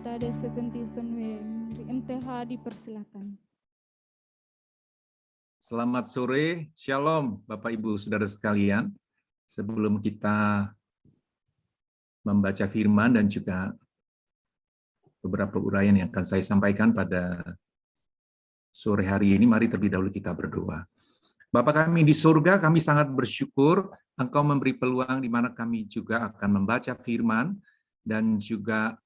kita ada 77 MTH dipersilakan. Selamat sore, Shalom Bapak Ibu Saudara sekalian. Sebelum kita membaca firman dan juga beberapa uraian yang akan saya sampaikan pada sore hari ini, mari terlebih dahulu kita berdoa. Bapa kami di surga, kami sangat bersyukur Engkau memberi peluang di mana kami juga akan membaca firman, dan juga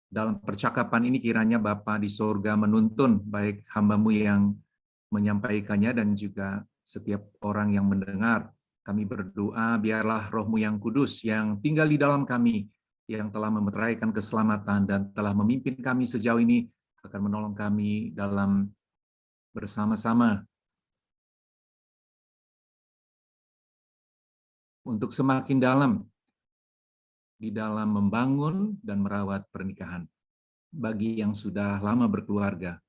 dalam percakapan ini kiranya Bapa di surga menuntun baik hamba-Mu yang menyampaikannya dan juga setiap orang yang mendengar. Kami berdoa biarlah Roh-Mu yang kudus yang tinggal di dalam kami, yang telah memeteraikan keselamatan dan telah memimpin kami sejauh ini, akan menolong kami dalam bersama-sama untuk semakin dalam di dalam membangun dan merawat pernikahan. Bagi yang sudah lama berkeluarga,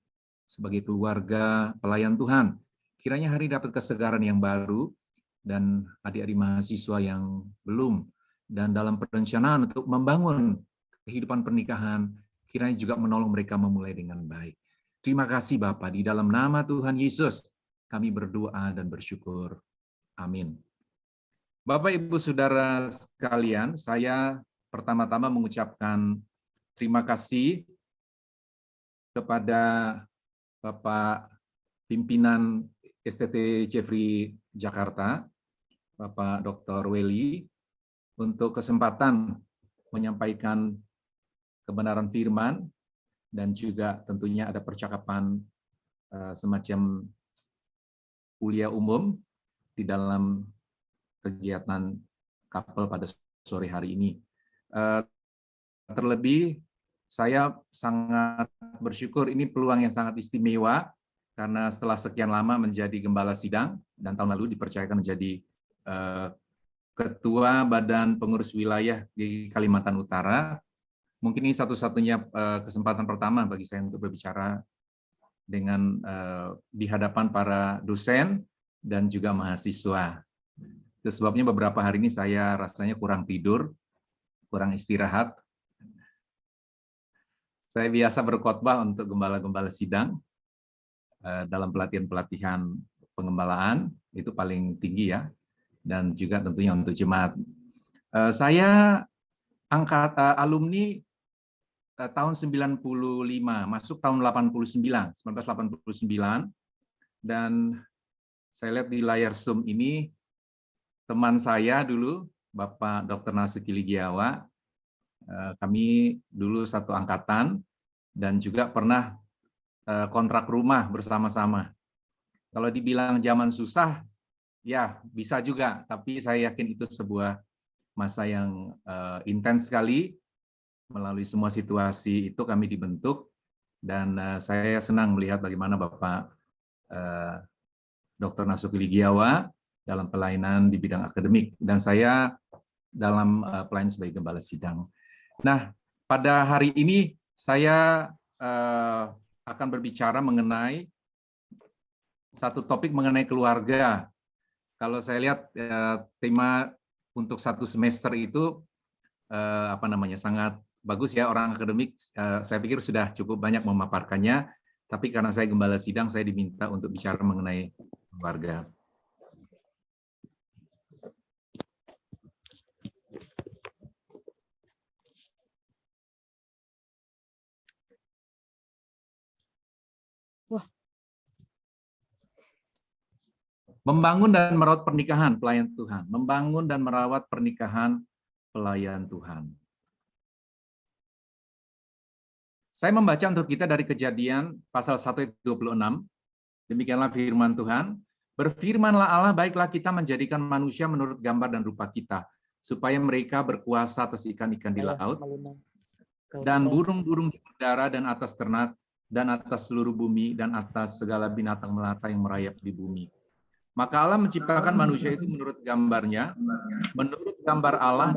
sebagai keluarga pelayan Tuhan, kiranya hari dapat kesegaran yang baru, dan adik-adik mahasiswa yang belum, dan dalam perencanaan untuk membangun kehidupan pernikahan, kiranya juga menolong mereka memulai dengan baik. Terima kasih Bapa, di dalam nama Tuhan Yesus, kami berdoa dan bersyukur. Amin. Bapak, Ibu, Saudara sekalian, saya pertama-tama mengucapkan terima kasih kepada Bapak Pimpinan STT Jeffrey Jakarta, Bapak Dr. Welly, untuk kesempatan menyampaikan kebenaran firman, dan juga tentunya ada percakapan semacam kuliah umum di dalam kegiatan kapel pada sore hari ini. Terlebih, saya sangat bersyukur, ini peluang yang sangat istimewa, karena setelah sekian lama menjadi gembala sidang, dan tahun lalu dipercayakan menjadi Ketua Badan Pengurus Wilayah di Kalimantan Utara. Mungkin ini satu-satunya kesempatan pertama bagi saya untuk berbicara dengan di hadapan para dosen dan juga mahasiswa. Itu sebabnya beberapa hari ini saya rasanya kurang tidur, kurang istirahat. Saya biasa berkhotbah untuk gembala-gembala sidang dalam pelatihan-pelatihan pengembalaan, itu paling tinggi ya, dan juga tentunya untuk jemaat. Saya alumni tahun 95, masuk tahun 1989, dan saya lihat di layar Zoom ini, teman saya dulu, Bapak Dr. Nasuki Ligiawa, kami dulu satu angkatan, dan juga pernah kontrak rumah bersama-sama. Kalau dibilang zaman susah, ya bisa juga, tapi saya yakin itu sebuah masa yang intens sekali. Melalui semua situasi itu kami dibentuk, dan saya senang melihat bagaimana Bapak Dr. Nasuki Ligiawa dalam pelayanan di bidang akademik, dan saya dalam pelayanan sebagai gembala sidang. Nah, pada hari ini saya akan berbicara mengenai satu topik mengenai keluarga. Kalau saya lihat tema untuk satu semester itu sangat bagus ya, orang akademik. Saya pikir sudah cukup banyak memaparkannya, tapi karena saya gembala sidang, saya diminta untuk bicara mengenai keluarga. Membangun dan merawat pernikahan pelayan Tuhan. Membangun dan merawat pernikahan pelayan Tuhan. Saya membaca untuk kita dari Kejadian pasal 1 ayat 26. Demikianlah firman Tuhan. Berfirmanlah Allah, baiklah kita menjadikan manusia menurut gambar dan rupa kita, supaya mereka berkuasa atas ikan-ikan di laut, dan burung-burung di udara, dan atas ternak, dan atas seluruh bumi, dan atas segala binatang melata yang merayap di bumi. Maka Allah menciptakan manusia itu menurut gambarnya, menurut gambar Allah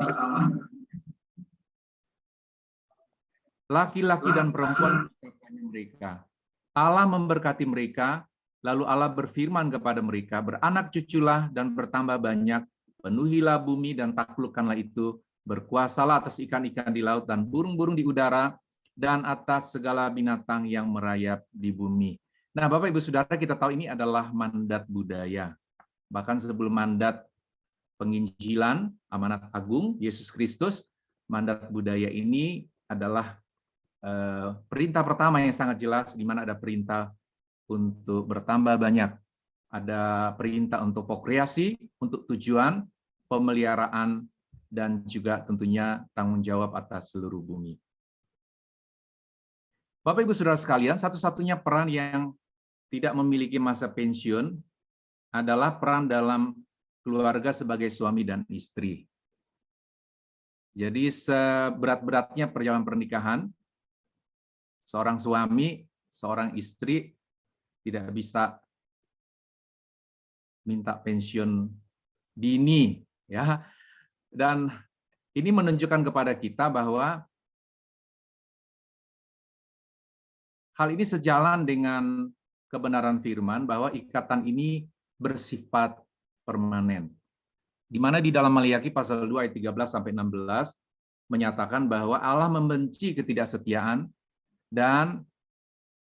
laki-laki dan perempuan diciptakannya mereka. Allah memberkati mereka, lalu Allah berfirman kepada mereka, beranak cuculah dan bertambah banyak, penuhilah bumi dan taklukkanlah itu, berkuasalah atas ikan-ikan di laut dan burung-burung di udara, dan atas segala binatang yang merayap di bumi. Nah, Bapak Ibu Saudara, kita tahu ini adalah mandat budaya. Bahkan sebelum mandat penginjilan, amanat agung Yesus Kristus, mandat budaya ini adalah perintah pertama yang sangat jelas, di mana ada perintah untuk bertambah banyak. Ada perintah untuk prokreasi, untuk tujuan pemeliharaan, dan juga tentunya tanggung jawab atas seluruh bumi. Bapak Ibu Saudara sekalian, satu-satunya peran yang tidak memiliki masa pensiun adalah peran dalam keluarga sebagai suami dan istri. Jadi seberat-beratnya perjalanan pernikahan, seorang suami, seorang istri tidak bisa minta pensiun dini, ya. Dan ini menunjukkan kepada kita bahwa hal ini sejalan dengan kebenaran firman bahwa ikatan ini bersifat permanen. Di mana di dalam Maliaki pasal 2 ayat 13 sampai 16 menyatakan bahwa Allah membenci ketidaksetiaan, dan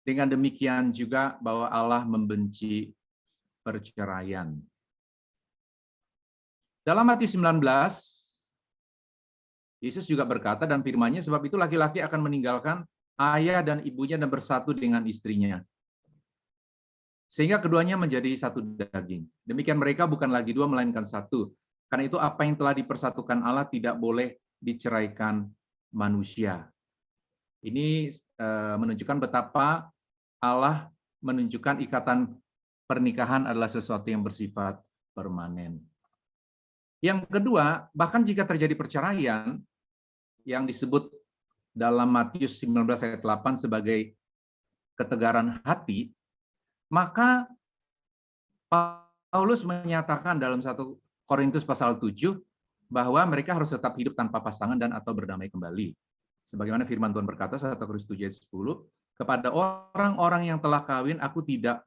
dengan demikian juga bahwa Allah membenci perceraian. Dalam Matius 19, Yesus juga berkata dan firman-Nya, sebab itu laki-laki akan meninggalkan ayah dan ibunya dan bersatu dengan istrinya, sehingga keduanya menjadi satu daging. Demikian mereka bukan lagi dua, melainkan satu. Karena itu apa yang telah dipersatukan Allah tidak boleh diceraikan manusia. Ini menunjukkan betapa Allah menunjukkan ikatan pernikahan adalah sesuatu yang bersifat permanen. Yang kedua, bahkan jika terjadi perceraian yang disebut dalam Matius 19 ayat 8 sebagai ketegaran hati, maka Paulus menyatakan dalam 1 Korintus pasal 7 bahwa mereka harus tetap hidup tanpa pasangan dan atau berdamai kembali. Sebagaimana firman Tuhan berkata 1 Korintus 7 ayat 10, kepada orang-orang yang telah kawin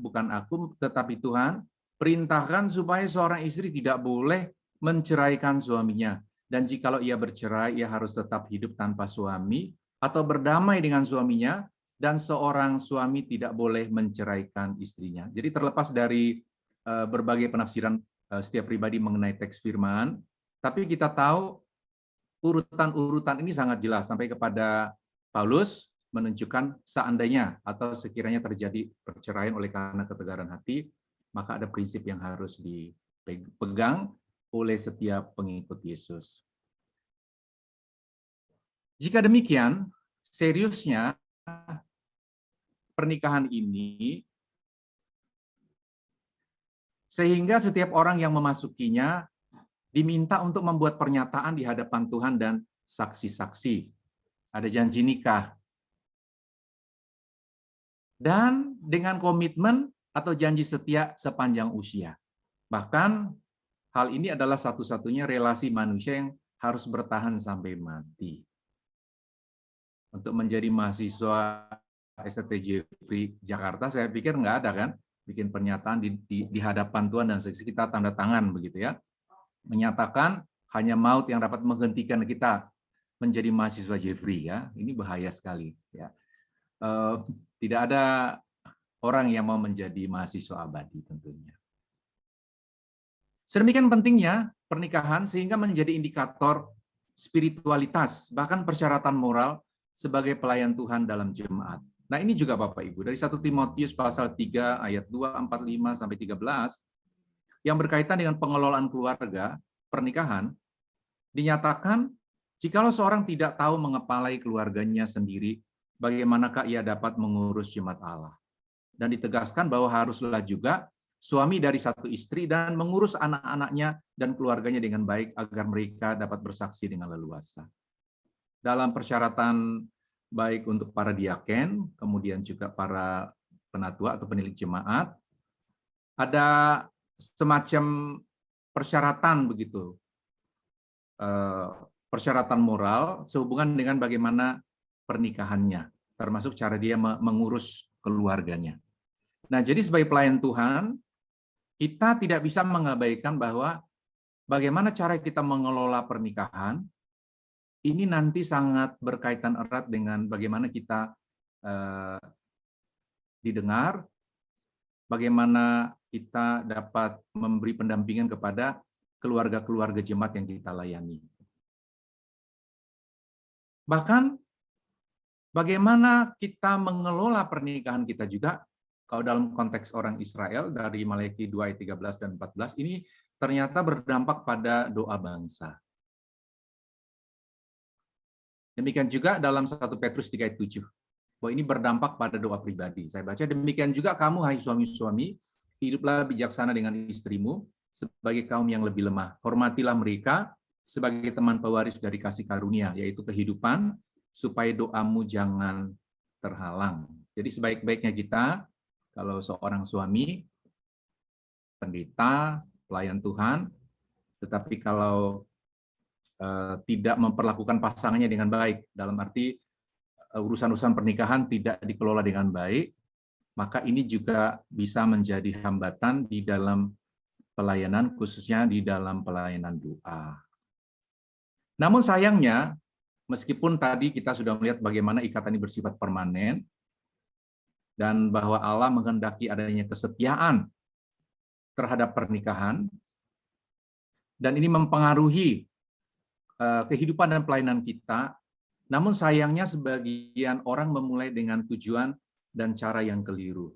bukan aku tetapi Tuhan perintahkan supaya seorang istri tidak boleh menceraikan suaminya, dan jikalau ia bercerai ia harus tetap hidup tanpa suami atau berdamai dengan suaminya, dan seorang suami tidak boleh menceraikan istrinya. Jadi terlepas dari berbagai penafsiran setiap pribadi mengenai teks firman, tapi kita tahu urutan-urutan ini sangat jelas sampai kepada Paulus menunjukkan seandainya atau sekiranya terjadi perceraian oleh karena ketegaran hati, maka ada prinsip yang harus dipegang oleh setiap pengikut Yesus. Jika demikian, seriusnya pernikahan ini sehingga setiap orang yang memasukinya diminta untuk membuat pernyataan di hadapan Tuhan dan saksi-saksi. Ada janji nikah. Dan dengan komitmen atau janji setia sepanjang usia. Bahkan hal ini adalah satu-satunya relasi manusia yang harus bertahan sampai mati. Untuk menjadi mahasiswa STTJ Jakarta, saya pikir nggak ada kan, bikin pernyataan di hadapan Tuhan dan saksi kita tanda tangan begitu ya, menyatakan hanya maut yang dapat menghentikan kita menjadi mahasiswa Jeffrey ya. Ini bahaya sekali ya. Tidak ada orang yang mau menjadi mahasiswa abadi tentunya. Sedemikian pentingnya pernikahan sehingga menjadi indikator spiritualitas, bahkan persyaratan moral sebagai pelayan Tuhan dalam jemaat. Nah ini juga Bapak Ibu, dari 1 Timotius pasal 3 ayat 2, 4, 5, sampai 13, yang berkaitan dengan pengelolaan keluarga, pernikahan, dinyatakan, jikalau seorang tidak tahu mengepalai keluarganya sendiri, bagaimanakah ia dapat mengurus jemaat Allah? Dan ditegaskan bahwa haruslah juga suami dari satu istri dan mengurus anak-anaknya dan keluarganya dengan baik agar mereka dapat bersaksi dengan leluasa. Dalam persyaratan baik untuk para diaken, kemudian juga para penatua atau penilik jemaat, ada semacam persyaratan begitu, persyaratan moral sehubungan dengan bagaimana pernikahannya, termasuk cara dia mengurus keluarganya. Nah, jadi sebagai pelayan Tuhan, kita tidak bisa mengabaikan bahwa bagaimana cara kita mengelola pernikahan ini nanti sangat berkaitan erat dengan bagaimana kita didengar, bagaimana kita dapat memberi pendampingan kepada keluarga-keluarga jemaat yang kita layani. Bahkan bagaimana kita mengelola pernikahan kita juga, kalau dalam konteks orang Israel dari Maleakhi 2 ayat 13 dan 14 ini ternyata berdampak pada doa bangsa. Demikian juga dalam 1 Petrus 3 ayat 7. Bahwa ini berdampak pada doa pribadi. Saya baca, demikian juga kamu, hai suami-suami, hiduplah bijaksana dengan istrimu sebagai kaum yang lebih lemah. Hormatilah mereka sebagai teman pewaris dari kasih karunia, yaitu kehidupan, supaya doamu jangan terhalang. Jadi sebaik-baiknya kita, kalau seorang suami, pendeta, pelayan Tuhan, tetapi kalau tidak memperlakukan pasangannya dengan baik, dalam arti urusan-urusan pernikahan tidak dikelola dengan baik, maka ini juga bisa menjadi hambatan di dalam pelayanan, khususnya di dalam pelayanan doa. Namun sayangnya, meskipun tadi kita sudah melihat bagaimana ikatan ini bersifat permanen, dan bahwa Allah menghendaki adanya kesetiaan terhadap pernikahan, dan ini mempengaruhi kehidupan dan pelayanan kita, namun sayangnya sebagian orang memulai dengan tujuan dan cara yang keliru,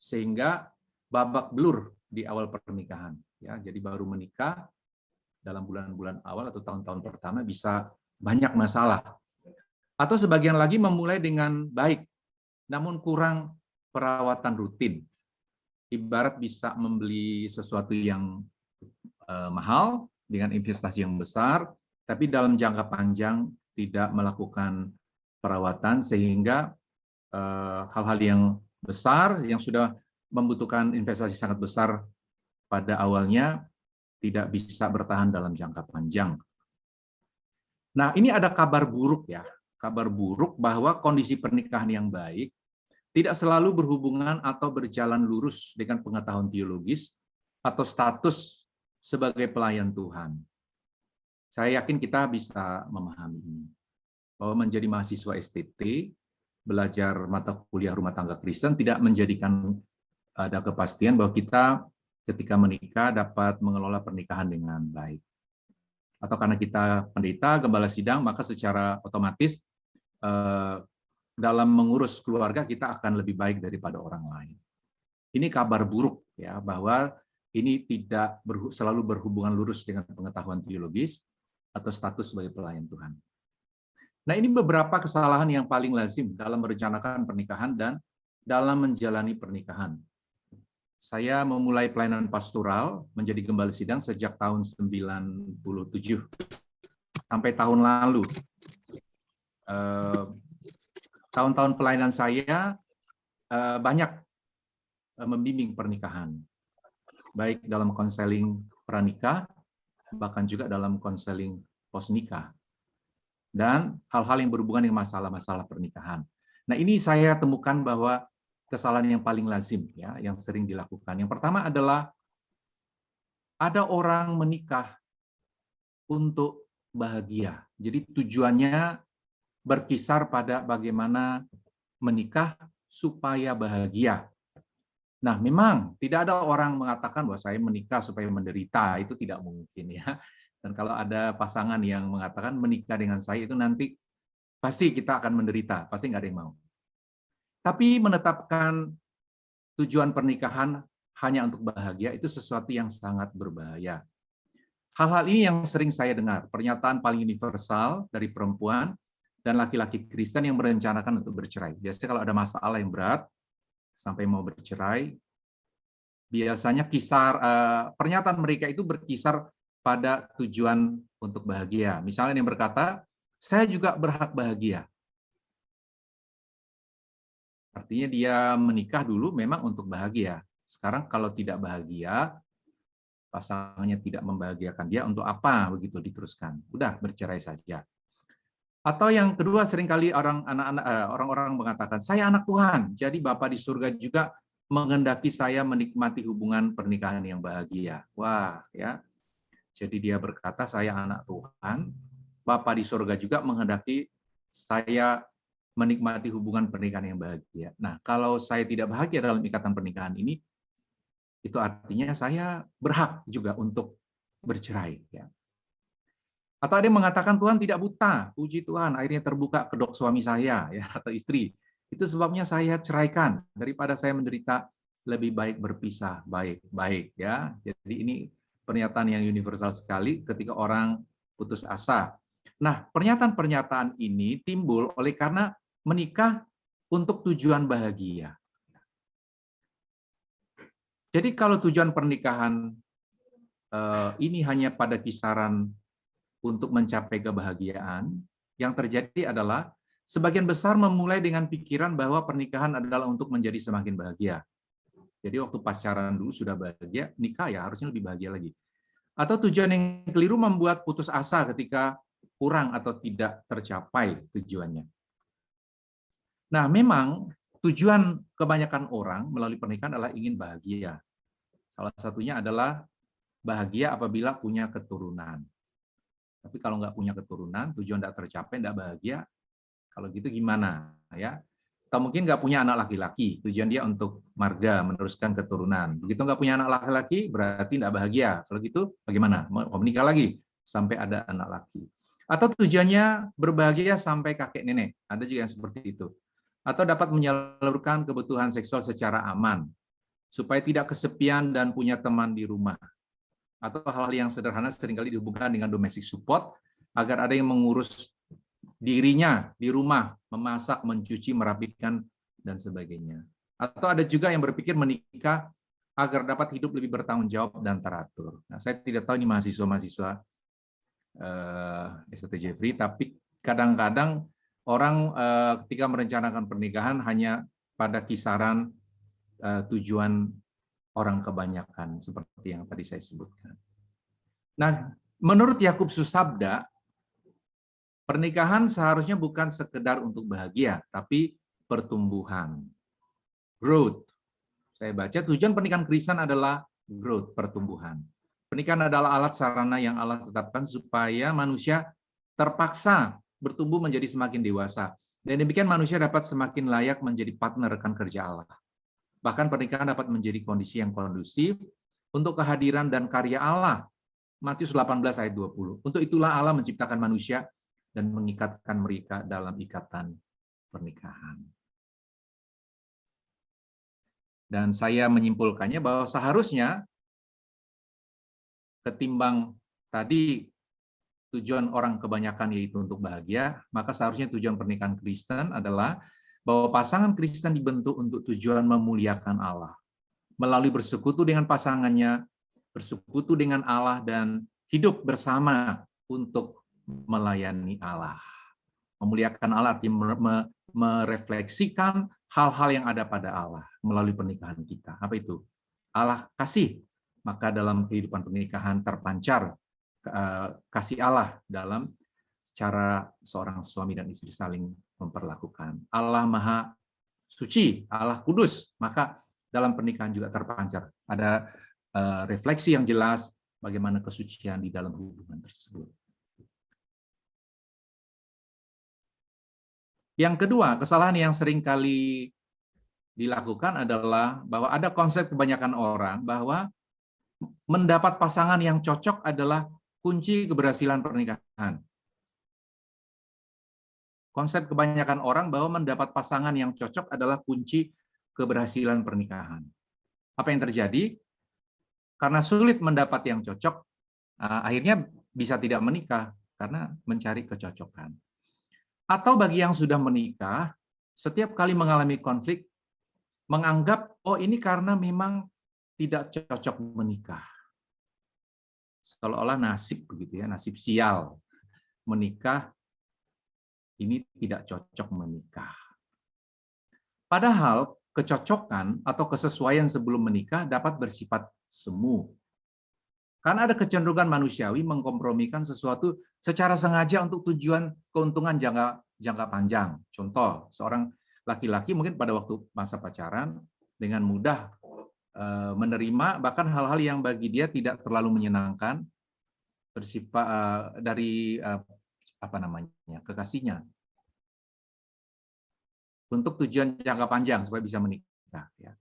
sehingga babak belur di awal pernikahan. Ya, jadi baru menikah dalam bulan-bulan awal atau tahun-tahun pertama bisa banyak masalah. Atau sebagian lagi memulai dengan baik, namun kurang perawatan rutin. Ibarat bisa membeli sesuatu yang mahal dengan investasi yang besar, tapi dalam jangka panjang tidak melakukan perawatan, sehingga hal-hal yang besar yang sudah membutuhkan investasi sangat besar pada awalnya tidak bisa bertahan dalam jangka panjang. Nah, ini ada kabar buruk ya, kabar buruk bahwa kondisi pernikahan yang baik tidak selalu berhubungan atau berjalan lurus dengan pengetahuan teologis atau status sebagai pelayan Tuhan. Saya yakin kita bisa memahami ini, bahwa menjadi mahasiswa STT, belajar mata kuliah rumah tangga Kristen tidak menjadikan ada kepastian bahwa kita ketika menikah dapat mengelola pernikahan dengan baik. Atau karena kita pendeta, gembala sidang, maka secara otomatis dalam mengurus keluarga kita akan lebih baik daripada orang lain. Ini kabar buruk ya, bahwa ini tidak selalu berhubungan lurus dengan pengetahuan teologis atau status sebagai pelayan Tuhan. Nah, ini beberapa kesalahan yang paling lazim dalam merencanakan pernikahan dan dalam menjalani pernikahan. Saya memulai pelayanan pastoral menjadi gembala sidang sejak tahun 97 sampai tahun lalu. Tahun-tahun pelayanan saya banyak membimbing pernikahan, baik dalam konseling pranikah, bahkan juga dalam konseling posnikah, dan hal-hal yang berhubungan dengan masalah-masalah pernikahan. Nah, ini saya temukan bahwa kesalahan yang paling lazim ya, yang sering dilakukan. Yang pertama adalah ada orang menikah untuk bahagia. Jadi tujuannya berkisar pada bagaimana menikah supaya bahagia. Nah, memang tidak ada orang mengatakan bahwa saya menikah supaya menderita, itu tidak mungkin ya. Dan kalau ada pasangan yang mengatakan menikah dengan saya itu nanti pasti kita akan menderita, pasti nggak ada yang mau. Tapi menetapkan tujuan pernikahan hanya untuk bahagia itu sesuatu yang sangat berbahaya. Hal-hal ini yang sering saya dengar, pernyataan paling universal dari perempuan dan laki-laki Kristen yang merencanakan untuk bercerai. Biasanya kalau ada masalah yang berat, sampai mau bercerai, biasanya pernyataan mereka itu berkisar pada tujuan untuk bahagia. Misalnya yang berkata, saya juga berhak bahagia. Artinya dia menikah dulu memang untuk bahagia. Sekarang kalau tidak bahagia, pasangannya tidak membahagiakan dia, untuk apa begitu diteruskan? Udah bercerai saja. Atau yang kedua, seringkali orang-orang mengatakan, saya anak Tuhan, jadi Bapa di surga juga menghendaki saya menikmati hubungan pernikahan yang bahagia. Wah, ya. Jadi dia berkata, saya anak Tuhan, Bapa di surga juga menghendaki saya menikmati hubungan pernikahan yang bahagia. Nah, kalau saya tidak bahagia dalam ikatan pernikahan ini, itu artinya saya berhak juga untuk bercerai. Ya. Atau ada yang mengatakan Tuhan tidak buta, puji Tuhan, akhirnya terbuka kedok suami saya ya atau istri. Itu sebabnya saya ceraikan daripada saya menderita, lebih baik berpisah, baik-baik ya. Jadi ini pernyataan yang universal sekali ketika orang putus asa. Nah, pernyataan-pernyataan ini timbul oleh karena menikah untuk tujuan bahagia. Jadi kalau tujuan pernikahan ini hanya pada kisaran untuk mencapai kebahagiaan, yang terjadi adalah sebagian besar memulai dengan pikiran bahwa pernikahan adalah untuk menjadi semakin bahagia. Jadi waktu pacaran dulu sudah bahagia, nikah ya harusnya lebih bahagia lagi. Atau tujuan yang keliru membuat putus asa ketika kurang atau tidak tercapai tujuannya. Nah, memang tujuan kebanyakan orang melalui pernikahan adalah ingin bahagia. Salah satunya adalah bahagia apabila punya keturunan. Tapi kalau nggak punya keturunan, tujuan tidak tercapai, tidak bahagia, kalau gitu gimana? Ya? Atau mungkin nggak punya anak laki-laki, tujuan dia untuk marga, meneruskan keturunan. Begitu nggak punya anak laki-laki, berarti tidak bahagia. Kalau gitu bagaimana? Mau menikah lagi sampai ada anak laki. Atau tujuannya berbahagia sampai kakek nenek. Ada juga yang seperti itu. Atau dapat menyalurkan kebutuhan seksual secara aman, supaya tidak kesepian dan punya teman di rumah. Atau hal-hal yang sederhana seringkali dihubungkan dengan domestic support, agar ada yang mengurus dirinya di rumah, memasak, mencuci, merapikan, dan sebagainya. Atau ada juga yang berpikir menikah agar dapat hidup lebih bertanggung jawab dan teratur. Nah, saya tidak tahu ini mahasiswa-mahasiswa ST Jeffrey, tapi kadang-kadang orang ketika merencanakan pernikahan hanya pada kisaran tujuan orang kebanyakan, seperti yang tadi saya sebutkan. Nah, menurut Yakub Susabda, pernikahan seharusnya bukan sekedar untuk bahagia, tapi pertumbuhan, growth. Saya baca tujuan pernikahan Kristen adalah growth, pertumbuhan. Pernikahan adalah alat sarana yang Allah tetapkan supaya manusia terpaksa bertumbuh menjadi semakin dewasa. Dan demikian manusia dapat semakin layak menjadi partner rekan kerja Allah. Bahkan pernikahan dapat menjadi kondisi yang kondusif untuk kehadiran dan karya Allah. Matius 18 ayat 20. Untuk itulah Allah menciptakan manusia dan mengikatkan mereka dalam ikatan pernikahan. Dan saya menyimpulkannya bahwa seharusnya ketimbang tadi tujuan orang kebanyakan yaitu untuk bahagia, maka seharusnya tujuan pernikahan Kristen adalah bahwa pasangan Kristen dibentuk untuk tujuan memuliakan Allah. Melalui bersekutu dengan pasangannya, bersekutu dengan Allah, dan hidup bersama untuk melayani Allah. Memuliakan Allah artinya merefleksikan hal-hal yang ada pada Allah melalui pernikahan kita. Apa itu? Allah kasih, maka dalam kehidupan pernikahan terpancar kasih Allah dalam cara seorang suami dan istri saling memperlakukan. Allah Maha Suci, Allah Kudus, maka dalam pernikahan juga terpancar. Ada refleksi yang jelas bagaimana kesucian di dalam hubungan tersebut. Yang kedua, kesalahan yang sering kali dilakukan adalah bahwa ada konsep kebanyakan orang bahwa mendapat pasangan yang cocok adalah kunci keberhasilan pernikahan. Konsep kebanyakan orang bahwa mendapat pasangan yang cocok adalah kunci keberhasilan pernikahan. Apa yang terjadi? Karena sulit mendapat yang cocok, akhirnya bisa tidak menikah karena mencari kecocokan. Atau bagi yang sudah menikah, setiap kali mengalami konflik, menganggap, oh ini karena memang tidak cocok menikah. Seolah-olah nasib begitu ya, nasib sial. Menikah, ini tidak cocok menikah. Padahal kecocokan atau kesesuaian sebelum menikah dapat bersifat semu. Karena ada kecenderungan manusiawi mengkompromikan sesuatu secara sengaja untuk tujuan keuntungan jangka panjang. Contoh, seorang laki-laki mungkin pada waktu masa pacaran dengan mudah menerima bahkan hal-hal yang bagi dia tidak terlalu menyenangkan, bersifat dari kekasihnya untuk tujuan jangka panjang supaya bisa menikah. Ya.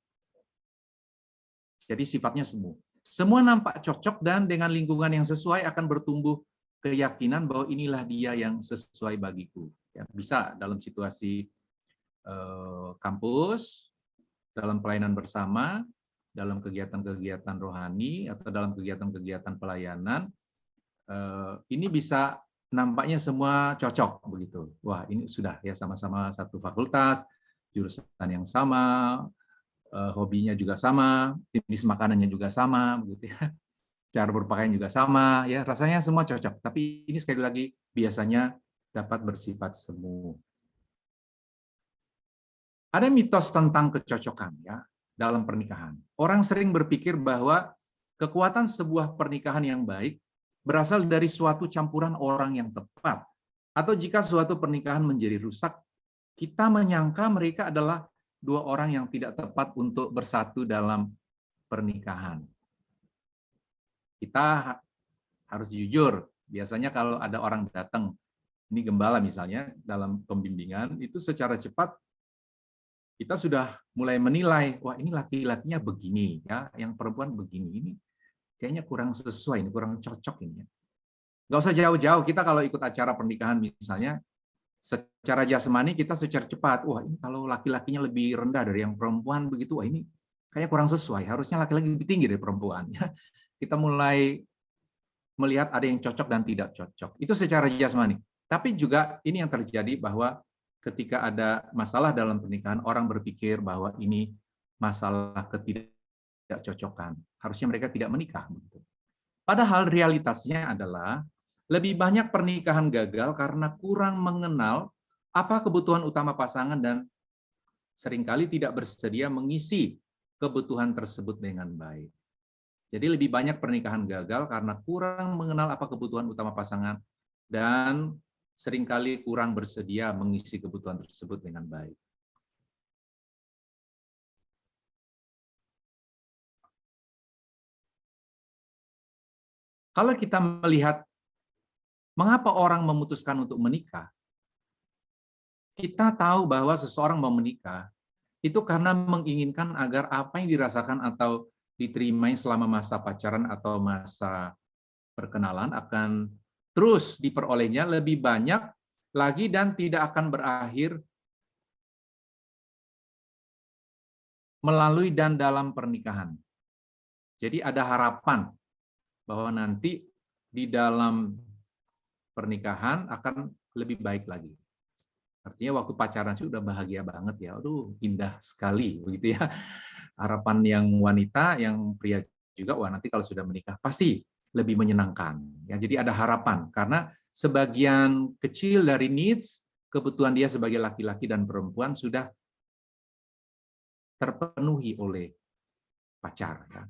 Jadi sifatnya semu. Semua nampak cocok dan dengan lingkungan yang sesuai akan bertumbuh keyakinan bahwa inilah dia yang sesuai bagiku. Ya, bisa dalam situasi kampus, dalam pelayanan bersama, dalam kegiatan-kegiatan rohani, atau dalam kegiatan-kegiatan pelayanan. Ini bisa nampaknya semua cocok begitu. Wah, ini sudah ya sama-sama satu fakultas, jurusan yang sama, hobinya juga sama, jenis makanannya juga sama, begitu ya. Cara berpakaian juga sama, ya rasanya semua cocok. Tapi ini sekali lagi biasanya dapat bersifat semu. Ada mitos tentang kecocokan ya dalam pernikahan. Orang sering berpikir bahwa kekuatan sebuah pernikahan yang baik berasal dari suatu campuran orang yang tepat. Atau jika suatu pernikahan menjadi rusak, kita menyangka mereka adalah dua orang yang tidak tepat untuk bersatu dalam pernikahan. Kita harus jujur, biasanya kalau ada orang datang, ini gembala misalnya, dalam pembimbingan, itu secara cepat kita sudah mulai menilai, wah ini laki-lakinya begini, ya, yang perempuan begini, ini kayaknya kurang sesuai, ini kurang cocok ini. Nggak usah jauh-jauh, kita kalau ikut acara pernikahan misalnya, secara jasmani kita secara cepat, wah ini kalau laki-lakinya lebih rendah dari yang perempuan begitu, wah ini kayaknya kurang sesuai, harusnya laki-laki lebih tinggi dari perempuan. Kita mulai melihat ada yang cocok dan tidak cocok. Itu secara jasmani. Tapi juga ini yang terjadi bahwa ketika ada masalah dalam pernikahan, orang berpikir bahwa ini masalah ketidakcocokan. Harusnya mereka tidak menikah. Padahal realitasnya adalah lebih banyak pernikahan gagal karena kurang mengenal apa kebutuhan utama pasangan dan seringkali tidak bersedia mengisi kebutuhan tersebut dengan baik. Jadi lebih banyak pernikahan gagal karena kurang mengenal apa kebutuhan utama pasangan dan seringkali kurang bersedia mengisi kebutuhan tersebut dengan baik. Kalau kita melihat mengapa orang memutuskan untuk menikah, kita tahu bahwa seseorang mau menikah itu karena menginginkan agar apa yang dirasakan atau diterimai selama masa pacaran atau masa perkenalan akan terus diperolehnya lebih banyak lagi dan tidak akan berakhir melalui dan dalam pernikahan. Jadi ada harapan bahwa nanti di dalam pernikahan akan lebih baik lagi. Artinya waktu pacaran sih udah bahagia banget ya, aduh indah sekali begitu ya. Harapan yang wanita, yang pria juga, wah nanti kalau sudah menikah pasti lebih menyenangkan. Ya, jadi ada harapan karena sebagian kecil dari needs, kebutuhan dia sebagai laki-laki dan perempuan sudah terpenuhi oleh pacar. Ya.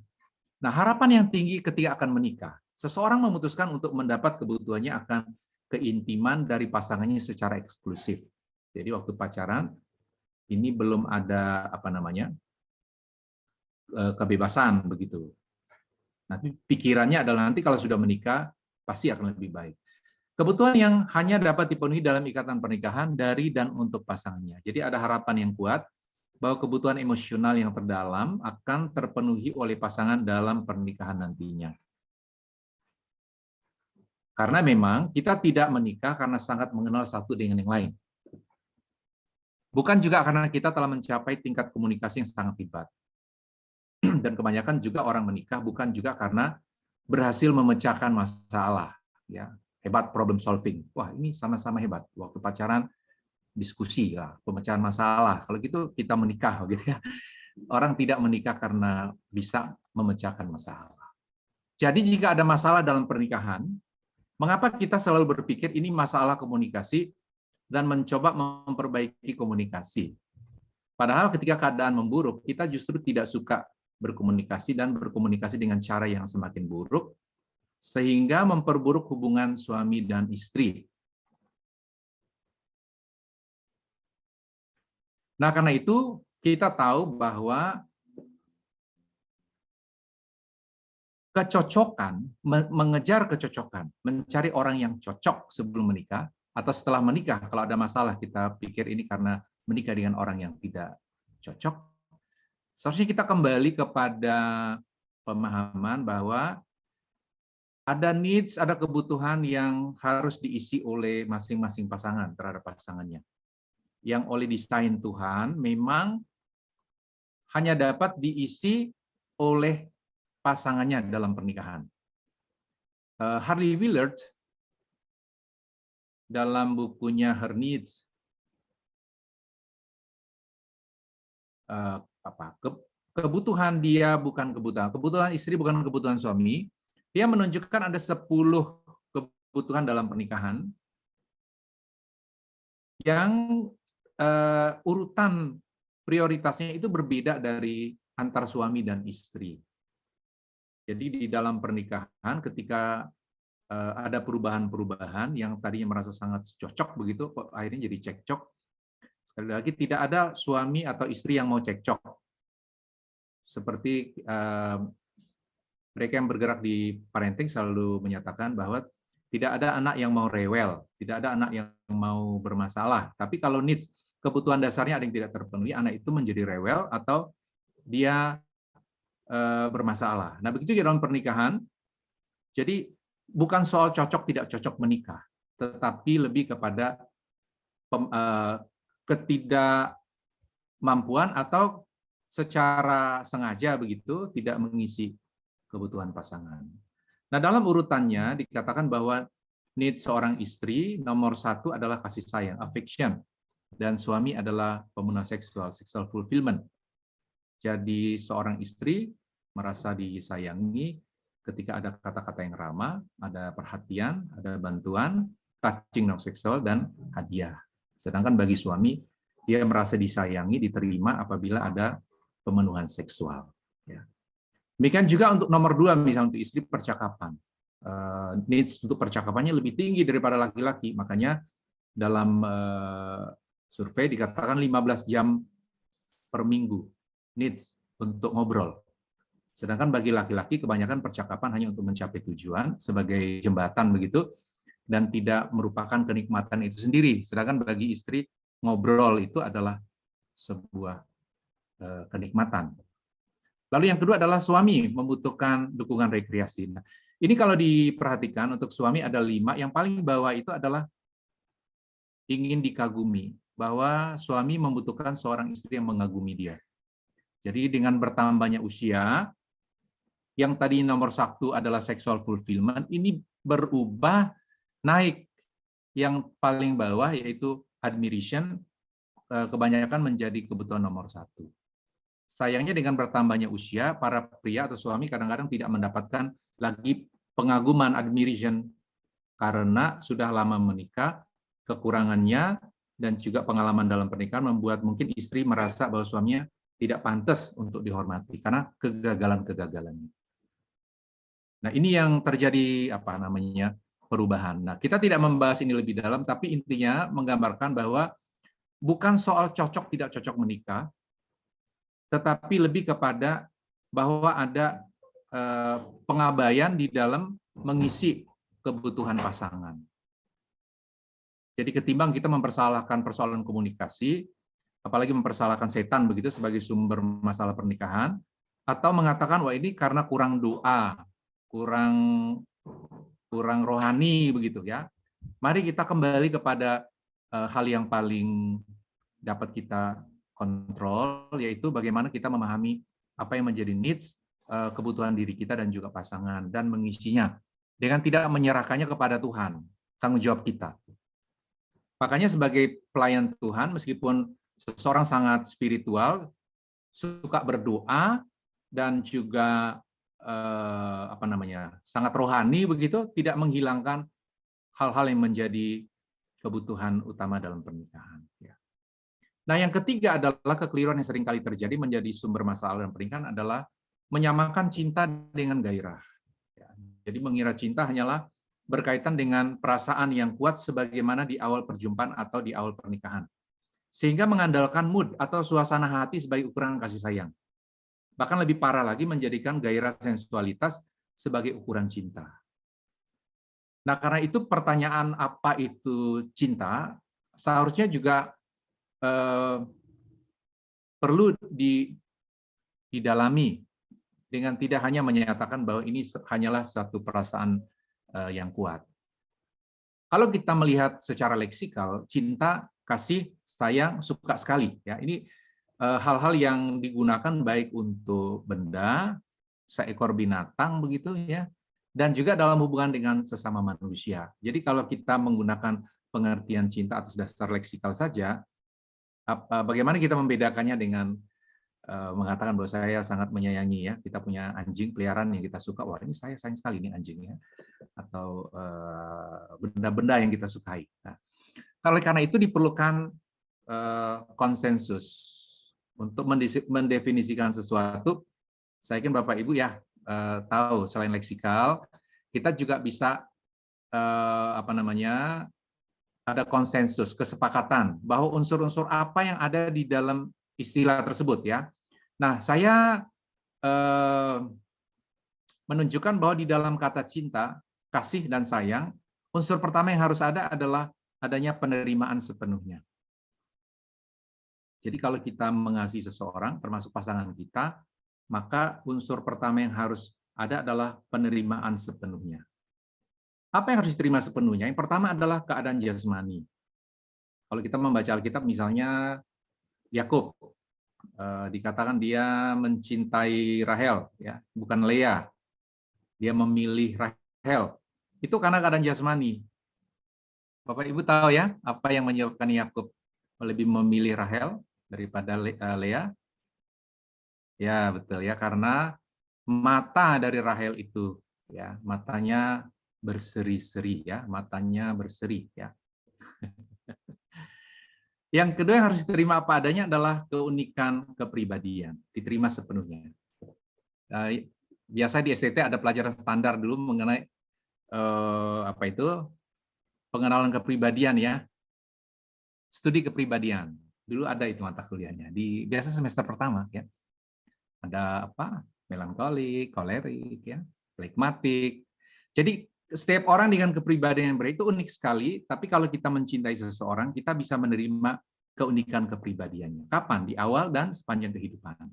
Nah, harapan yang tinggi ketika akan menikah, seseorang memutuskan untuk mendapat kebutuhannya akan keintiman dari pasangannya secara eksklusif. Jadi waktu pacaran ini belum ada kebebasan begitu. Nanti pikirannya adalah nanti kalau sudah menikah pasti akan lebih baik. Kebutuhan yang hanya dapat dipenuhi dalam ikatan pernikahan dari dan untuk pasangannya. Jadi ada harapan yang kuat bahwa kebutuhan emosional yang terdalam akan terpenuhi oleh pasangan dalam pernikahan nantinya. Karena memang kita tidak menikah karena sangat mengenal satu dengan yang lain. Bukan juga karena kita telah mencapai tingkat komunikasi yang sangat hebat. Dan kebanyakan juga orang menikah bukan juga karena berhasil memecahkan masalah. Ya, hebat problem solving. Wah, ini sama-sama hebat. Waktu pacaran diskusi ya, pemecahan masalah. Kalau gitu kita menikah gitu ya. Orang tidak menikah karena bisa memecahkan masalah. Jadi jika ada masalah dalam pernikahan, mengapa kita selalu berpikir ini masalah komunikasi dan mencoba memperbaiki komunikasi? Padahal ketika keadaan memburuk, kita justru tidak suka berkomunikasi dan berkomunikasi dengan cara yang semakin buruk, sehingga memperburuk hubungan suami dan istri. Nah, karena itu kita tahu bahwa kecocokan, mengejar kecocokan, mencari orang yang cocok sebelum menikah, atau setelah menikah, kalau ada masalah kita pikir ini karena menikah dengan orang yang tidak cocok, seharusnya kita kembali kepada pemahaman bahwa ada needs, ada kebutuhan yang harus diisi oleh masing-masing pasangan terhadap pasangannya. Yang oleh desain Tuhan memang hanya dapat diisi oleh pasangannya dalam pernikahan. Harley Willard dalam bukunya Her Needs, kebutuhan dia bukan kebutuhan istri bukan kebutuhan suami, dia menunjukkan ada 10 kebutuhan dalam pernikahan yang urutan prioritasnya itu berbeda dari antar suami dan istri. Jadi di dalam pernikahan ketika ada perubahan-perubahan yang tadinya merasa sangat cocok begitu, kok akhirnya jadi cekcok. Sekali lagi, tidak ada suami atau istri yang mau cekcok. Seperti mereka yang bergerak di parenting selalu menyatakan bahwa tidak ada anak yang mau rewel, tidak ada anak yang mau bermasalah. Tapi kalau needs, kebutuhan dasarnya ada yang tidak terpenuhi, anak itu menjadi rewel atau dia bermasalah. Nah, begitu dalam pernikahan. Jadi bukan soal cocok tidak cocok menikah, tetapi lebih kepada ketidakmampuan atau secara sengaja begitu tidak mengisi kebutuhan pasangan. Nah, dalam urutannya dikatakan bahwa need seorang istri nomor 1 adalah kasih sayang, affection, dan suami adalah pemenuhan seksual, sexual fulfillment. Jadi seorang istri merasa disayangi ketika ada kata-kata yang ramah, ada perhatian, ada bantuan, touching non seksual, dan hadiah. Sedangkan bagi suami, dia merasa disayangi, diterima apabila ada pemenuhan seksual. Ya. Demikian juga untuk nomor 2, misalnya untuk istri, percakapan. Needs untuk percakapannya lebih tinggi daripada laki-laki. Makanya dalam survei dikatakan 15 jam per minggu needs untuk ngobrol. Sedangkan bagi laki-laki kebanyakan percakapan hanya untuk mencapai tujuan sebagai jembatan begitu dan tidak merupakan kenikmatan itu sendiri. Sedangkan bagi istri ngobrol itu adalah sebuah kenikmatan. Lalu yang kedua adalah suami membutuhkan dukungan rekreasi. Nah, ini kalau diperhatikan untuk suami ada 5, yang paling bawah itu adalah ingin dikagumi, bahwa suami membutuhkan seorang istri yang mengagumi dia. Jadi dengan bertambahnya usia, yang tadi nomor 1 adalah sexual fulfillment, ini berubah naik. Yang paling bawah yaitu admiration, kebanyakan menjadi kebutuhan nomor 1. Sayangnya dengan bertambahnya usia, para pria atau suami kadang-kadang tidak mendapatkan lagi pengaguman, admiration, karena sudah lama menikah, kekurangannya dan juga pengalaman dalam pernikahan membuat mungkin istri merasa bahwa suaminya tidak pantas untuk dihormati karena kegagalan-kegagalannya. Nah, ini yang terjadi perubahan. Nah, kita tidak membahas ini lebih dalam, tapi intinya menggambarkan bahwa bukan soal cocok tidak cocok menikah, tetapi lebih kepada bahwa ada pengabaian di dalam mengisi kebutuhan pasangan. Jadi ketimbang kita mempersalahkan persoalan komunikasi, apalagi mempersalahkan setan begitu sebagai sumber masalah pernikahan, atau mengatakan wah ini karena kurang doa, kurang rohani begitu ya. Mari kita kembali kepada hal yang paling dapat kita kontrol, yaitu bagaimana kita memahami apa yang menjadi needs, kebutuhan diri kita dan juga pasangan, dan mengisinya dengan tidak menyerahkannya kepada Tuhan, tanggung jawab kita. Makanya sebagai pelayan Tuhan, meskipun seseorang sangat spiritual, suka berdoa, dan juga sangat rohani begitu, tidak menghilangkan hal-hal yang menjadi kebutuhan utama dalam pernikahan. Nah, yang ketiga adalah kekeliruan yang seringkali terjadi menjadi sumber masalah dalam pernikahan adalah menyamakan cinta dengan gairah. Jadi mengira cinta hanyalah berkaitan dengan perasaan yang kuat sebagaimana di awal perjumpaan atau di awal pernikahan. Sehingga mengandalkan mood atau suasana hati sebagai ukuran kasih sayang. Bahkan lebih parah lagi menjadikan gairah sensualitas sebagai ukuran cinta. Nah, karena itu pertanyaan apa itu cinta seharusnya juga perlu didalami dengan tidak hanya menyatakan bahwa ini hanyalah satu perasaan yang kuat. Kalau kita melihat secara leksikal, cinta, kasih, sayang, suka sekali. Ya, ini hal-hal yang digunakan baik untuk benda, seekor binatang begitu ya, dan juga dalam hubungan dengan sesama manusia. Jadi kalau kita menggunakan pengertian cinta atas dasar leksikal saja, bagaimana kita membedakannya dengan mengatakan bahwa saya sangat menyayangi ya, kita punya anjing peliharaan yang kita suka, wah ini saya sayang sekali ini anjingnya, atau benda-benda yang kita sukai. Nah, karena itu diperlukan konsensus untuk mendefinisikan sesuatu. Saya yakin Bapak Ibu ya tahu selain leksikal, kita juga bisa ada konsensus, kesepakatan bahwa unsur-unsur apa yang ada di dalam istilah tersebut ya. Nah, saya menunjukkan bahwa di dalam kata cinta, kasih dan sayang, unsur pertama yang harus ada adalah adanya penerimaan sepenuhnya. Jadi kalau kita mengasihi seseorang, termasuk pasangan kita, maka unsur pertama yang harus ada adalah penerimaan sepenuhnya. Apa yang harus diterima sepenuhnya? Yang pertama adalah keadaan jasmani. Kalau kita membaca Alkitab, misalnya Yakub, dikatakan dia mencintai Rahel, ya, bukan Lea. Dia memilih Rahel. Itu karena keadaan jasmani. Bapak Ibu tahu ya, apa yang menyebabkan Yakub lebih memilih Rahel daripada Lea? Ya, betul ya, karena mata dari Rahel itu ya, matanya berseri-seri ya, matanya berseri ya. Yang kedua yang harus diterima apa adanya adalah keunikan kepribadian, diterima sepenuhnya. Biasa di STT ada pelajaran standar dulu mengenai pengenalan kepribadian ya, studi kepribadian. Dulu ada itu mata kuliahnya di biasa semester pertama ya. Ada apa? Melankolik, kolerik ya, flegmatik. Jadi setiap orang dengan kepribadian yang berbeda itu unik sekali, tapi kalau kita mencintai seseorang, kita bisa menerima keunikan kepribadiannya. Kapan? Di awal dan sepanjang kehidupan.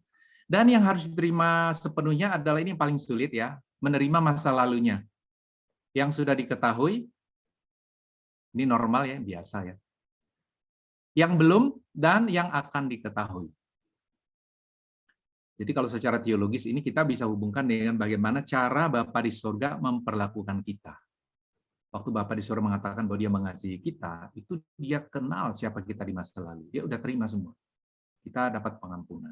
Dan yang harus diterima sepenuhnya adalah ini yang paling sulit ya, menerima masa lalunya. Yang sudah diketahui, ini normal ya, biasa ya. Yang belum dan yang akan diketahui. Jadi kalau secara teologis ini kita bisa hubungkan dengan bagaimana cara Bapa di surga memperlakukan kita. Waktu Bapa di surga mengatakan bahwa dia mengasihi kita, itu dia kenal siapa kita di masa lalu. Dia udah terima semua. Kita dapat pengampunan.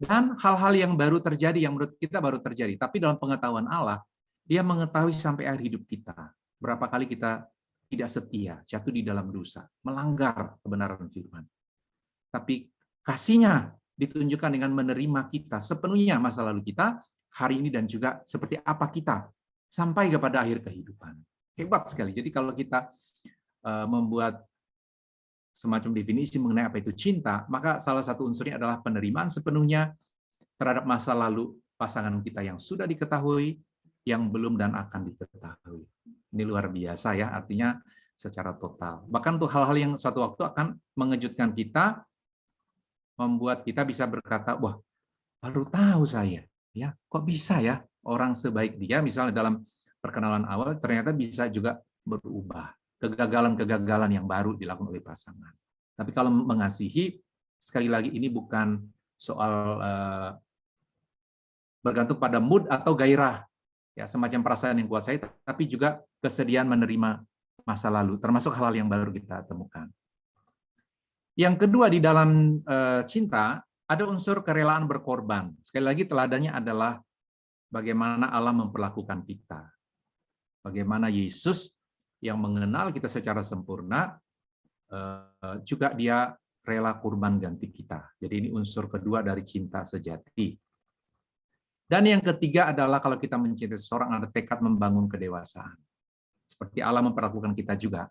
Dan hal-hal yang baru terjadi, yang menurut kita baru terjadi. Tapi dalam pengetahuan Allah, dia mengetahui sampai akhir hidup kita. Berapa kali kita tidak setia, jatuh di dalam dosa, melanggar kebenaran firman. Tapi kasihnya ditunjukkan dengan menerima kita sepenuhnya masa lalu kita, hari ini dan juga seperti apa kita, sampai kepada akhir kehidupan. Hebat sekali. Jadi kalau kita membuat semacam definisi mengenai apa itu cinta, maka salah satu unsurnya adalah penerimaan sepenuhnya terhadap masa lalu pasangan kita yang sudah diketahui, yang belum dan akan diketahui. Ini luar biasa ya, artinya secara total. Bahkan untuk hal-hal yang suatu waktu akan mengejutkan kita, membuat kita bisa berkata, wah, baru tahu saya, ya, kok bisa ya orang sebaik dia, misalnya dalam perkenalan awal, ternyata bisa juga berubah. Kegagalan-kegagalan yang baru dilakukan oleh pasangan. Tapi kalau mengasihi, sekali lagi ini bukan soal bergantung pada mood atau gairah, ya semacam perasaan yang kuat saya, tapi juga kesediaan menerima masa lalu, termasuk hal-hal yang baru kita temukan. Yang kedua di dalam cinta, ada unsur kerelaan berkorban. Sekali lagi teladannya adalah bagaimana Allah memperlakukan kita. Bagaimana Yesus yang mengenal kita secara sempurna, juga dia rela kurban ganti kita. Jadi ini unsur kedua dari cinta sejati. Dan yang ketiga adalah kalau kita mencintai seseorang, ada tekad membangun kedewasaan. Seperti Allah memperlakukan kita juga.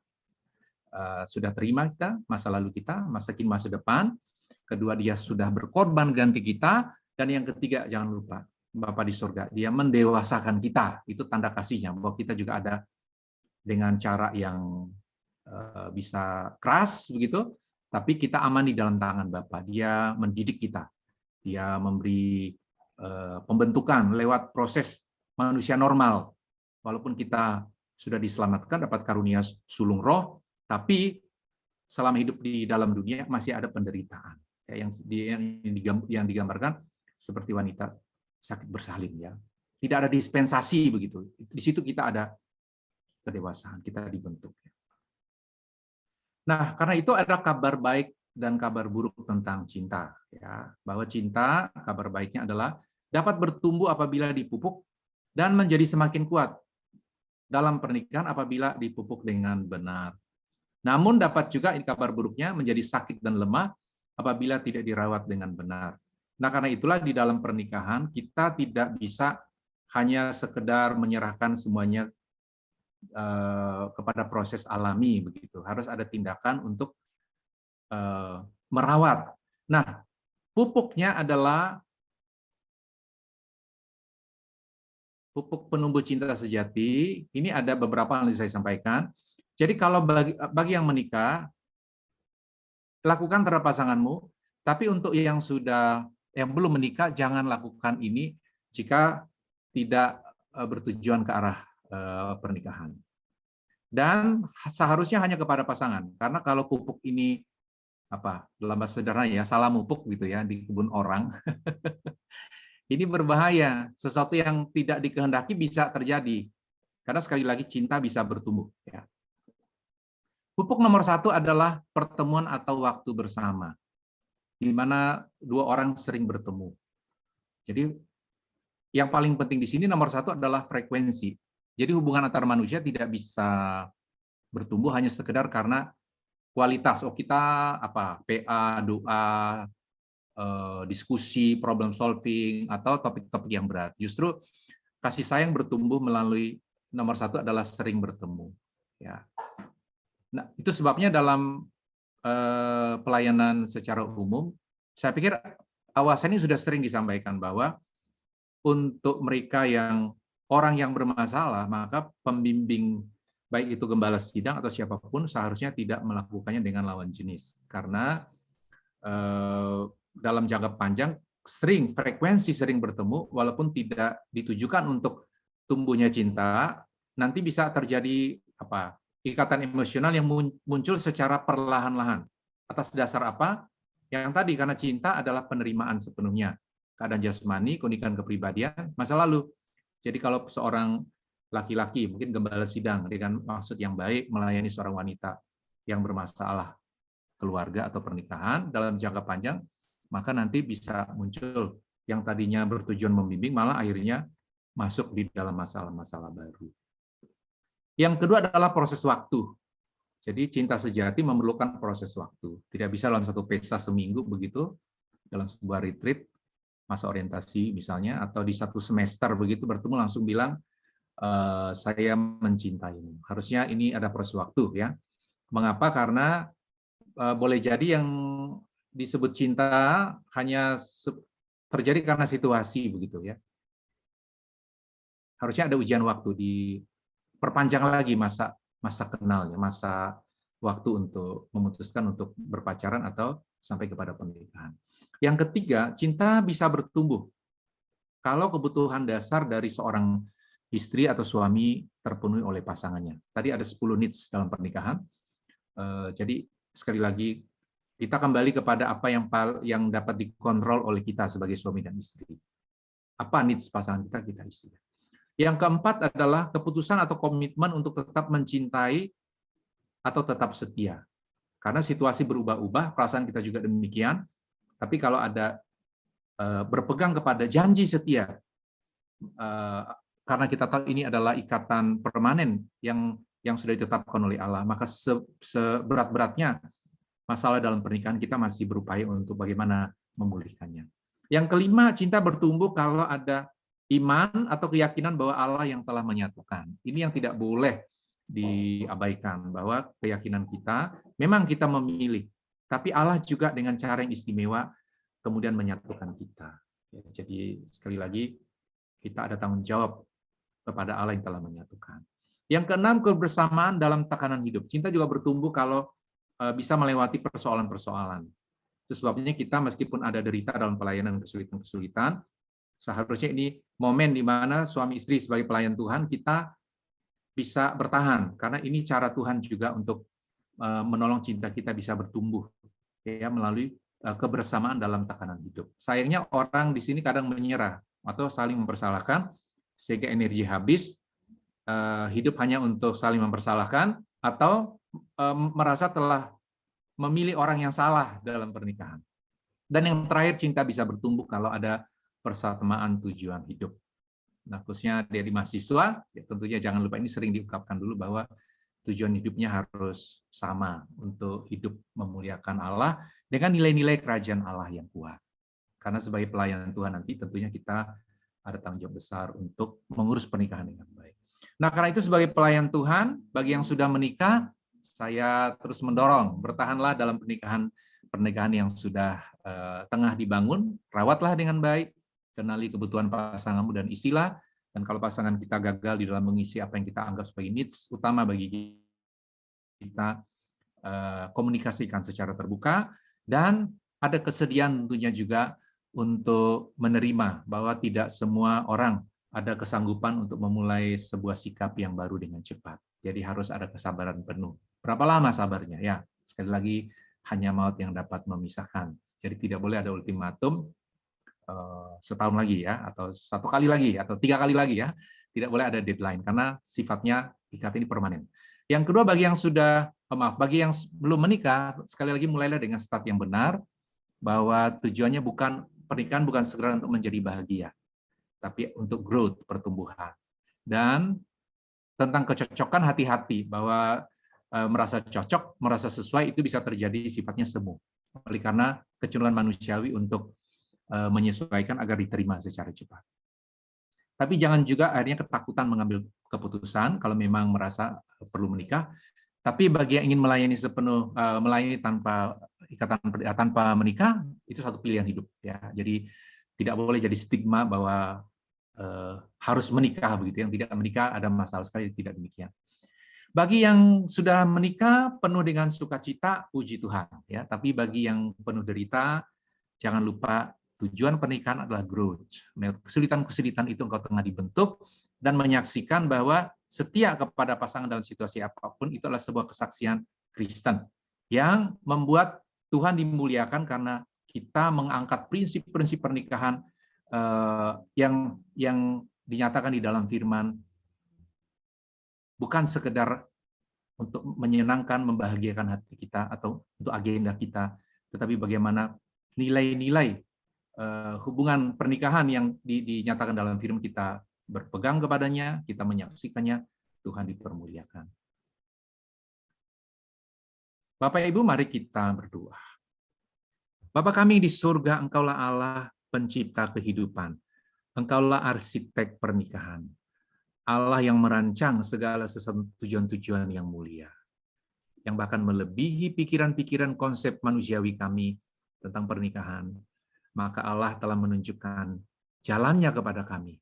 Sudah terima kita, masa lalu kita, masa kini, masa depan. Kedua, dia sudah berkorban ganti kita. Dan yang ketiga, jangan lupa, Bapa di surga, dia mendewasakan kita. Itu tanda kasihnya, bahwa kita juga ada dengan cara yang bisa keras begitu, tapi kita aman di dalam tangan Bapa. Dia mendidik kita, dia memberi pembentukan lewat proses manusia normal. Walaupun kita sudah diselamatkan, dapat karunia sulung roh, tapi selama hidup di dalam dunia masih ada penderitaan. Yang digambarkan seperti wanita sakit bersalin, ya. Tidak ada dispensasi begitu. Di situ kita ada kedewasaan, kita dibentuk. Nah, karena itu ada kabar baik dan kabar buruk tentang cinta, ya. Bahwa cinta, kabar baiknya adalah dapat bertumbuh apabila dipupuk dan menjadi semakin kuat dalam pernikahan apabila dipupuk dengan benar. Namun dapat juga kabar buruknya menjadi sakit dan lemah apabila tidak dirawat dengan benar. Nah, karena itulah di dalam pernikahan kita tidak bisa hanya sekedar menyerahkan semuanya kepada proses alami begitu. Harus ada tindakan untuk merawat. Nah, pupuknya adalah pupuk penumbuh cinta sejati. Ini ada beberapa yang saya sampaikan. Jadi kalau bagi yang menikah, lakukan terhadap pasanganmu, tapi untuk yang belum menikah, jangan lakukan ini jika tidak bertujuan ke arah pernikahan. Dan seharusnya hanya kepada pasangan, karena kalau pupuk ini dalam bahasa sederhana ya, salah mupuk gitu ya di kebun orang, ini berbahaya. Sesuatu yang tidak dikehendaki bisa terjadi, karena sekali lagi cinta bisa bertumbuh. Ya. Pupuk nomor 1 adalah pertemuan atau waktu bersama, di mana dua orang sering bertemu. Jadi yang paling penting di sini nomor 1 adalah frekuensi. Jadi hubungan antar manusia tidak bisa bertumbuh hanya sekedar karena kualitas. Oh kita PA, doa, diskusi, problem solving, atau topik-topik yang berat. Justru kasih sayang bertumbuh melalui nomor 1 adalah sering bertemu. Ya. Nah itu sebabnya dalam pelayanan secara umum, saya pikir awasan ini sudah sering disampaikan bahwa untuk mereka yang orang yang bermasalah, maka pembimbing baik itu gembala sidang atau siapapun seharusnya tidak melakukannya dengan lawan jenis, karena dalam jangka panjang frekuensi sering bertemu walaupun tidak ditujukan untuk tumbuhnya cinta, nanti bisa terjadi ikatan emosional yang muncul secara perlahan-lahan. Atas dasar apa? Yang tadi, karena cinta adalah penerimaan sepenuhnya keadaan jasmani, keunikan kepribadian, masa lalu. Jadi kalau seorang laki-laki, mungkin gembala sidang dengan maksud yang baik melayani seorang wanita yang bermasalah keluarga atau pernikahan dalam jangka panjang, maka nanti bisa muncul yang tadinya bertujuan membimbing, malah akhirnya masuk di dalam masalah-masalah baru. Yang kedua adalah proses waktu. Jadi cinta sejati memerlukan proses waktu. Tidak bisa dalam satu pesta seminggu begitu, dalam sebuah retreat, masa orientasi misalnya, atau di satu semester begitu bertemu langsung bilang saya mencintaimu. Harusnya ini ada proses waktu, ya. Mengapa? Karena boleh jadi yang disebut cinta hanya terjadi karena situasi begitu, ya. Harusnya ada ujian waktu, diperpanjang lagi masa kenalnya, masa waktu untuk memutuskan untuk berpacaran atau sampai kepada pernikahan. Yang ketiga, cinta bisa bertumbuh kalau kebutuhan dasar dari seorang istri atau suami terpenuhi oleh pasangannya. Tadi ada 10 needs dalam pernikahan. Jadi sekali lagi kita kembali kepada apa yang dapat dikontrol oleh kita sebagai suami dan istri. Apa needs pasangan kita isi. Yang keempat adalah keputusan atau komitmen untuk tetap mencintai atau tetap setia. Karena situasi berubah-ubah, perasaan kita juga demikian. Tapi kalau ada berpegang kepada janji setia, karena kita tahu ini adalah ikatan permanen yang sudah ditetapkan oleh Allah, maka seberat-beratnya masalah dalam pernikahan kita masih berupaya untuk bagaimana memulihkannya. Yang kelima, cinta bertumbuh kalau ada iman atau keyakinan bahwa Allah yang telah menyatukan. Ini yang tidak boleh diabaikan, bahwa keyakinan kita, memang kita memilih, tapi Allah juga dengan cara yang istimewa kemudian menyatukan kita. Jadi sekali lagi, kita ada tanggung jawab kepada Allah yang telah menyatukan. Yang keenam, kebersamaan dalam tekanan hidup. Cinta juga bertumbuh kalau bisa melewati persoalan-persoalan. Itu sebabnya kita meskipun ada derita dalam pelayanan kesulitan-kesulitan, seharusnya ini momen di mana suami istri sebagai pelayan Tuhan kita bisa bertahan, karena ini cara Tuhan juga untuk menolong cinta kita bisa bertumbuh ya melalui kebersamaan dalam tekanan hidup. Sayangnya orang di sini kadang menyerah atau saling mempersalahkan sehingga energi habis, hidup hanya untuk saling mempersalahkan atau merasa telah memilih orang yang salah dalam pernikahan. Dan yang terakhir, cinta bisa bertumbuh kalau ada persamaan tujuan hidup. Nah, khususnya dari mahasiswa, ya tentunya jangan lupa, ini sering diungkapkan dulu bahwa tujuan hidupnya harus sama untuk hidup memuliakan Allah dengan nilai-nilai kerajaan Allah yang kuat. Karena sebagai pelayan Tuhan nanti tentunya kita ada tanggung jawab besar untuk mengurus pernikahan dengan baik. Nah, karena itu sebagai pelayan Tuhan, bagi yang sudah menikah, saya terus mendorong, bertahanlah dalam pernikahan yang sudah tengah dibangun, rawatlah dengan baik, kenali kebutuhan pasanganmu dan isilah. Dan kalau pasangan kita gagal di dalam mengisi apa yang kita anggap sebagai needs utama bagi kita, komunikasikan secara terbuka, dan ada kesediaan tentunya juga untuk menerima bahwa tidak semua orang ada kesanggupan untuk memulai sebuah sikap yang baru dengan cepat. Jadi harus ada kesabaran penuh. Berapa lama sabarnya? Ya, sekali lagi hanya maut yang dapat memisahkan. Jadi tidak boleh ada ultimatum setahun lagi ya, atau 1 kali lagi, atau 3 kali lagi ya. Tidak boleh ada deadline karena sifatnya ikat ini permanen. Yang kedua, bagi yang belum menikah, sekali lagi mulailah dengan start yang benar, bahwa tujuannya pernikahan bukan segera untuk menjadi bahagia, tapi untuk growth, pertumbuhan. Dan tentang kecocokan, hati-hati bahwa merasa cocok, merasa sesuai itu bisa terjadi sifatnya semu. Oleh karena kecenderungan manusiawi untuk menyesuaikan agar diterima secara cepat. Tapi jangan juga akhirnya ketakutan mengambil keputusan kalau memang merasa perlu menikah. Tapi bagi yang ingin melayani tanpa ikatan, tanpa menikah, itu satu pilihan hidup ya. Jadi tidak boleh jadi stigma bahwa harus menikah begitu. Yang tidak menikah ada masalah sekali, tidak demikian. Bagi yang sudah menikah penuh dengan sukacita, puji Tuhan ya. Tapi bagi yang penuh derita, jangan lupa tujuan pernikahan adalah growth. Kesulitan-kesulitan itu engkau tengah dibentuk dan menyaksikan bahwa setia kepada pasangan dalam situasi apapun itu adalah sebuah kesaksian Kristen yang membuat Tuhan dimuliakan karena kita mengangkat prinsip-prinsip pernikahan yang dinyatakan di dalam firman, bukan sekedar untuk menyenangkan, membahagiakan hati kita atau untuk agenda kita, tetapi bagaimana nilai-nilai hubungan pernikahan yang dinyatakan dalam firman kita berpegang kepadanya, kita menyaksikannya, Tuhan dipermuliakan. Bapak Ibu, mari kita berdoa. Bapa kami di surga, Engkaulah Allah pencipta kehidupan. Engkaulah arsitek pernikahan. Allah yang merancang segala sesuatu tujuan-tujuan yang mulia. Yang bahkan melebihi pikiran-pikiran konsep manusiawi kami tentang pernikahan. Maka Allah telah menunjukkan jalannya kepada kami.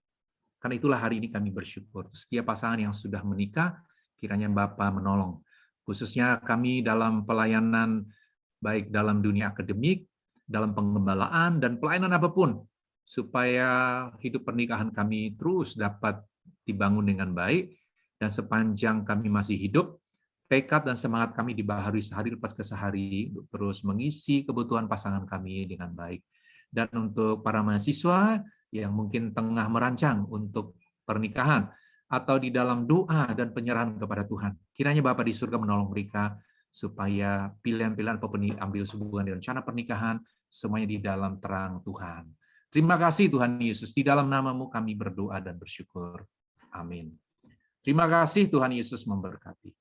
Karena itulah hari ini kami bersyukur. Setiap pasangan yang sudah menikah, kiranya Bapa menolong. Khususnya kami dalam pelayanan, baik dalam dunia akademik, dalam pengembalaan, dan pelayanan apapun, supaya hidup pernikahan kami terus dapat dibangun dengan baik, dan sepanjang kami masih hidup, tekad dan semangat kami dibaharui sehari lepas ke sehari, untuk terus mengisi kebutuhan pasangan kami dengan baik. Dan untuk para mahasiswa yang mungkin tengah merancang untuk pernikahan atau di dalam doa dan penyerahan kepada Tuhan, kiranya Bapa di surga menolong mereka supaya pilihan-pilihan apapun diambil sehubungan dengan rencana pernikahan semuanya di dalam terang Tuhan. Terima kasih Tuhan Yesus, di dalam nama-Mu kami berdoa dan bersyukur. Amin. Terima kasih, Tuhan Yesus memberkati.